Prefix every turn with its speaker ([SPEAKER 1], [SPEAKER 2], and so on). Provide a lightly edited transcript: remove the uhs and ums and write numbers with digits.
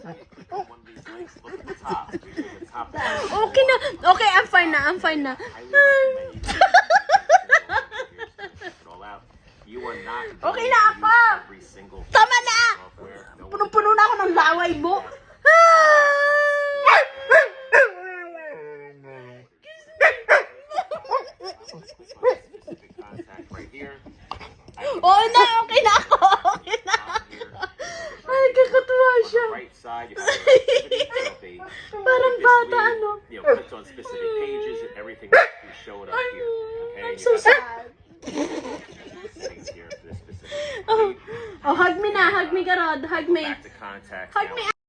[SPEAKER 1] One of these links, look at the top. Usually the top
[SPEAKER 2] Okay na. Okay, I'm fine na. I'm fine na.
[SPEAKER 1] highly recommend you check it all out. You are not
[SPEAKER 2] Okay
[SPEAKER 1] going
[SPEAKER 2] na
[SPEAKER 1] to
[SPEAKER 2] ako.
[SPEAKER 1] use every single
[SPEAKER 2] Tama na!
[SPEAKER 1] software. No one
[SPEAKER 2] Punong-puno na ako ng laway mo.
[SPEAKER 1] specific contact right here.
[SPEAKER 2] Okay na. Okay na ako. Okay na. Ay, kakatuwa
[SPEAKER 1] On
[SPEAKER 2] siya.
[SPEAKER 1] the right side, you have the activity. So if they
[SPEAKER 2] Parang
[SPEAKER 1] this
[SPEAKER 2] bata,
[SPEAKER 1] lead,
[SPEAKER 2] ano?
[SPEAKER 1] you know, clicked on specific pages and everything is showing up here. Okay,
[SPEAKER 2] I'm
[SPEAKER 1] you
[SPEAKER 2] so
[SPEAKER 1] have
[SPEAKER 2] sad.
[SPEAKER 1] settings here for this specific
[SPEAKER 2] Oh,
[SPEAKER 1] lead.
[SPEAKER 2] hug me na. Hug me, Garod. Hug me.
[SPEAKER 1] Back to contacts.
[SPEAKER 2] Hug
[SPEAKER 1] now.
[SPEAKER 2] me.